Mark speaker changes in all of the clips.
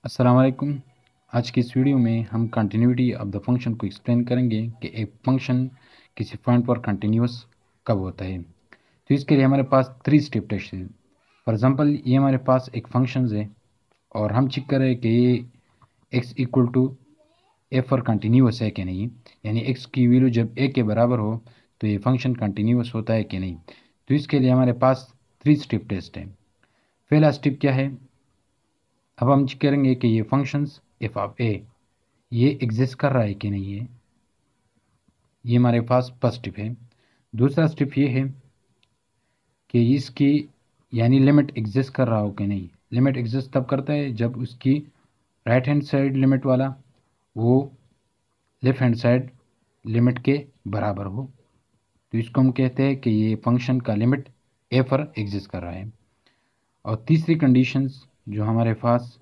Speaker 1: अस्सलाम वालेकुम। आज की इस वीडियो में हम कंटिन्यूटी ऑफ द फंक्शन को एक्सप्लेन करेंगे कि एक फंक्शन किसी पॉइंट पर कंटिन्यूअस कब होता है। तो इसके लिए हमारे पास 3 स्टेप टेस्ट है। फॉर एग्जांपल ये हमारे पास एक फंक्शन है और हम चेक कर रहे हैं कि ये x इक्वल टू ए पर कंटिन्यूअस है कि नहीं, यानी x की वैल्यू जब a के बराबर हो तो ये फंक्शन कंटिन्यूअस होता है कि नहीं। तो इसके लिए हमारे पास 3 स्टेप टेस्ट है। पहला स्टेप क्या है, अब हम चेक करेंगे कि ये फंक्शंस एफ ऑफ ए ये एग्जिस्ट कर रहा है कि नहीं है। ये हमारे पास फर्स्ट स्टेप है। दूसरा स्टेप ये है कि इसकी यानी लिमिट एग्जिस्ट कर रहा हो कि नहीं। लिमिट एग्जिस्ट तब करता है जब उसकी राइट हैंड साइड लिमिट वाला वो लेफ्ट हैंड साइड लिमिट के बराबर हो, तो इसको हम कहते हैं कि ये फंक्शन का लिमिट ए पर एग्जिस्ट कर रहा है। और तीसरी कंडीशंस जो हमारे पास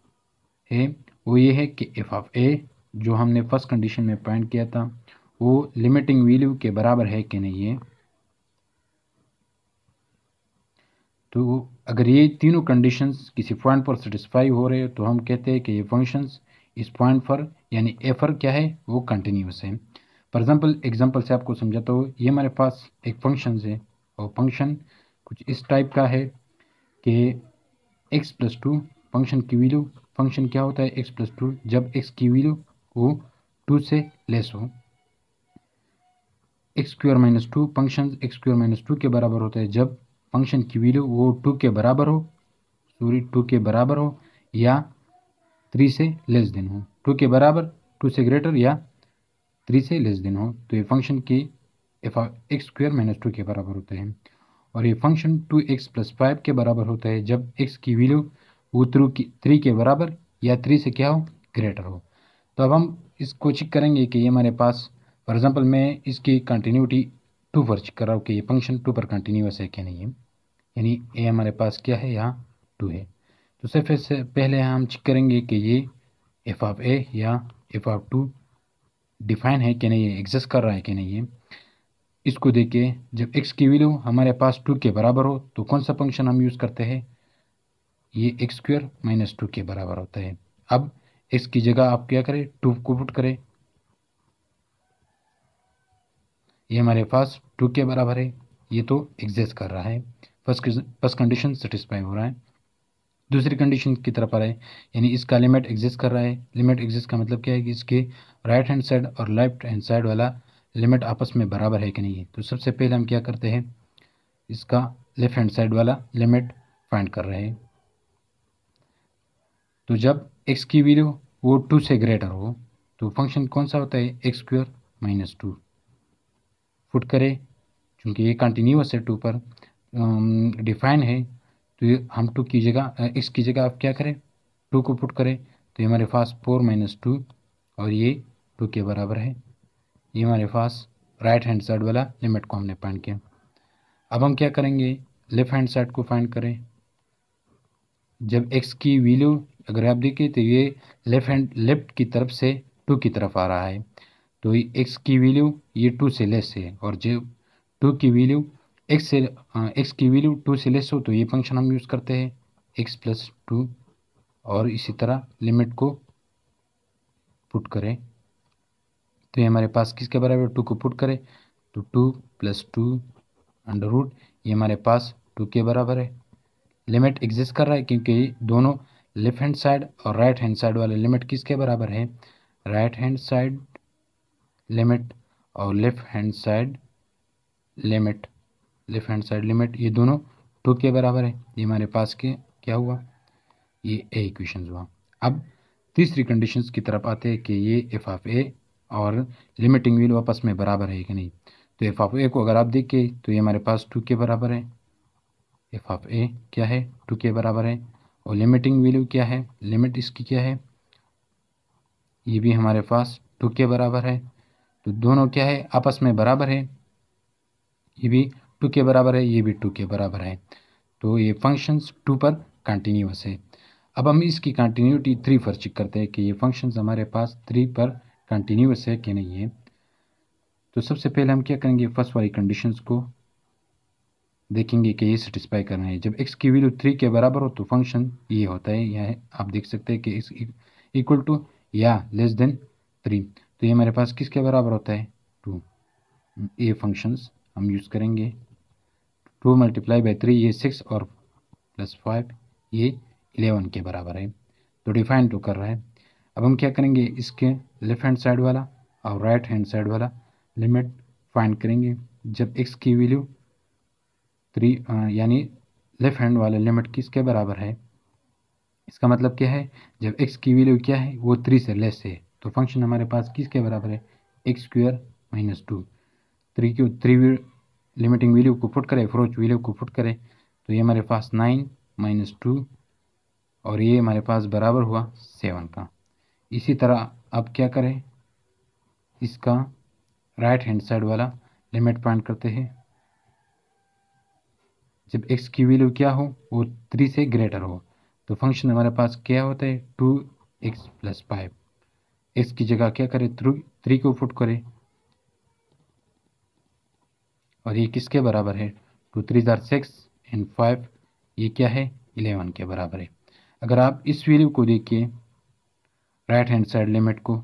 Speaker 1: है वो ये है कि एफ ऑफ ए जो हमने फर्स्ट कंडीशन में पॉइंट किया था वो लिमिटिंग वैल्यू के बराबर है कि नहीं है। तो अगर ये तीनों कंडीशंस किसी पॉइंट पर सेटिस्फाई हो रहे तो हम कहते हैं कि ये फंक्शंस इस पॉइंट पर यानी ए पर क्या है वो कंटिन्यूस है। फॉर एग्जांपल से आपको समझाता हूँ। ये हमारे पास एक फंक्शन है और फंक्शन कुछ इस टाइप का है कि x+2 फंक्शन की वैल्यू, फंक्शन क्या होता है x+2 जब x की वैल्यू वो 2 से लेस हो। x² - 2 फंक्शन x² - 2 के बराबर होता है जब फंक्शन की वैल्यू वो 2 के बराबर हो, 2 के बराबर हो या 3 से लेस देन हो। 2 के बराबर, 2 से ग्रेटर या 3 से लेस देन हो तो ये फंक्शन की x² - 2 के बराबर होता है। और ये फंक्शन 2x+5 के बराबर होता है जब x की वैल्यू वो 3 के बराबर या 3 से क्या हो, ग्रेटर हो। तो अब हम इसको चेक करेंगे कि ये हमारे पास फॉर एग्जांपल मैं इसकी कंटिन्यूटी 2 पर चेक कर रहा हूँ कि ये फंक्शन 2 पर कंटिन्यूस है कि नहीं है, यानी ए हमारे पास क्या है यहाँ 2 है। तो सबसे पहले हम चेक करेंगे कि ये एफ ऑफ ए या एफ ऑफ 2 डिफाइन है कि नहीं है, एग्जिस्ट कर रहा है कि नहीं है। इसको देखिए, जब x की वैल्यू हमारे पास 2 के बराबर हो तो कौन सा फंक्शन हम यूज़ करते हैं, ये x² - 2 के बराबर होता है। अब x की जगह आप क्या करें, 2 को पुट करें, ये हमारे पास 2 के बराबर है, ये तो एग्जिस्ट कर रहा है। फर्स्ट कंडीशन सेटिस्फाई हो रहा है। दूसरी कंडीशन की तरफ आ रहा है, यानी इसका लिमिट एग्जिस्ट कर रहा है। लिमिट एग्जिस्ट का मतलब क्या है कि इसके राइट हैंड साइड और लेफ्ट हैंड साइड वाला लिमिट आपस में बराबर है कि नहीं है। तो सबसे पहले हम क्या करते हैं, इसका लेफ्ट हैंड साइड वाला लिमिट फाइंड कर रहे हैं। तो जब x की वैल्यू वो 2 से ग्रेटर हो तो फंक्शन कौन सा होता है, x² - 2 पुट करें, क्योंकि ये कंटिन्यूअस है 2 पर डिफाइन है। तो ये हम 2 की जगह x की जगह आप क्या करें, 2 को पुट करें, तो ये हमारे पास 4 - 2 और ये 2 के बराबर है। ये हमारे पास राइट हैंड साइड वाला लिमिट को हमने फाइंड किया। अब हम क्या करेंगे, लेफ्ट हैंड साइड को फाइंड करें। जब x की वैल्यू अगर आप देखें तो ये लेफ्ट की तरफ से 2 की तरफ आ रहा है, तो x की वैल्यू ये 2 से लेस है। और जब 2 की वैल्यू x की वैल्यू 2 से लेस हो तो ये फंक्शन हम यूज़ करते हैं x+2 और इसी तरह लिमिट को पुट करें। तो ये हमारे पास किसके बराबर, 2 को पुट करें तो 2+2 अंडर रूट, ये हमारे पास 2 के बराबर है। लिमिट एग्जिस्ट कर रहा है क्योंकि दोनों लेफ्ट हैंड साइड और राइट हैंड साइड वाले लिमिट किसके बराबर है, राइट हैंड साइड लिमिट और लेफ्ट हैंड साइड लिमिट, ये दोनों 2 के बराबर है। ये हमारे पास के क्या हुआ, ये ए इक्वेशन हुआ। अब तीसरी कंडीशंस की तरफ आते हैं कि ये एफ ऑफ ए और लिमिटिंग वैल्यू आपस में बराबर है कि नहीं। तो एफ ऑफ ए को अगर आप देखें तो ये हमारे पास 2 के बराबर है, एफ ऑफ ए क्या है 2 के बराबर है। और लिमिटिंग वैल्यू क्या है, लिमिट इसकी क्या है, ये भी हमारे पास 2 के बराबर है। तो दोनों क्या है, आपस में बराबर है, ये भी 2 के बराबर है, ये भी 2 के बराबर है। तो ये फंक्शंस 2 पर कंटिन्यूस है। अब हम इसकी कंटिन्यूटी 3 पर चेक करते हैं कि ये फंक्शंस हमारे पास 3 पर कंटिन्यूस है कि नहीं है। तो सबसे पहले हम क्या करेंगे, फर्स्ट वाली कंडीशंस को देखेंगे कि ये सेटिस्फाई कर रहे हैं। जब x की वैल्यू 3 के बराबर हो तो फंक्शन ये होता है, यह आप देख सकते हैं कि x इक्वल टू या लेस देन 3, तो ये हमारे पास किसके बराबर होता है 2। ये फंक्शंस हम यूज़ करेंगे। 2 मल्टीप्लाई बाई 3 ये 6 और प्लस 5 ये 11 के बराबर है, तो डिफाइन तो कर रहा है। अब हम क्या करेंगे, इसके लेफ्ट हैंड साइड वाला और राइट हैंड साइड वाला लिमिट फाइंड करेंगे। जब x की वैल्यू 3 यानी लेफ्ट हैंड वाला लिमिट किसके बराबर है, इसका मतलब क्या है, जब x की वैल्यू क्या है वो 3 से लेस है, तो फंक्शन हमारे पास किसके बराबर है x square minus 2। 3 limiting value को पुट करें, अप्रोच वैल्यू को पुट करें, तो ये हमारे पास 9 माइनस 2 और ये हमारे पास बराबर हुआ 7 का। इसी तरह अब क्या करें, इसका राइट हैंड साइड वाला लिमिट फाइंड करते हैं। जब x की वैल्यू क्या हो वो 3 से ग्रेटर हो, तो फंक्शन हमारे पास क्या होता है 2x प्लस 5। x की जगह क्या करें 3 को पुट करें और ये किसके बराबर है 2 3 आर 6 एंड 5 ये क्या है 11 के बराबर है। अगर आप इस वैल्यू को देखिए राइट हैंड साइड लिमिट को,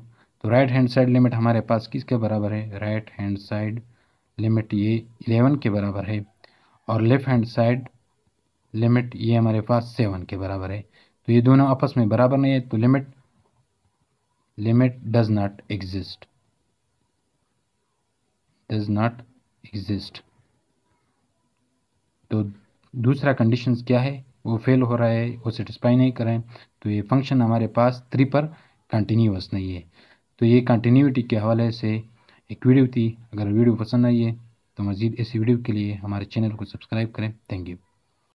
Speaker 1: तो राइट हैंड साइड लिमिट हमारे पास किसके बराबर है, राइट हैंड साइड लिमिट ये 11 के बराबर है और लेफ्ट हैंड साइड लिमिट ये हमारे पास 7 के बराबर है, तो ये दोनों आपस में बराबर नहीं है, तो लिमिट डज नॉट एग्जिस्ट। तो दूसरा कंडीशंस क्या है वो फेल हो रहा है, वो सेटिस्फाई नहीं कर रहे हैं, तो ये फंक्शन हमारे पास 3 पर कंटिन्यूअस नहीं है। तो ये कंटिन्यूटी के हवाले से एक वीडियो थी। अगर वीडियो पसंद आई है तो मज़ीद ऐसी वीडियो के लिए हमारे चैनल को सब्सक्राइब करें। Thank you.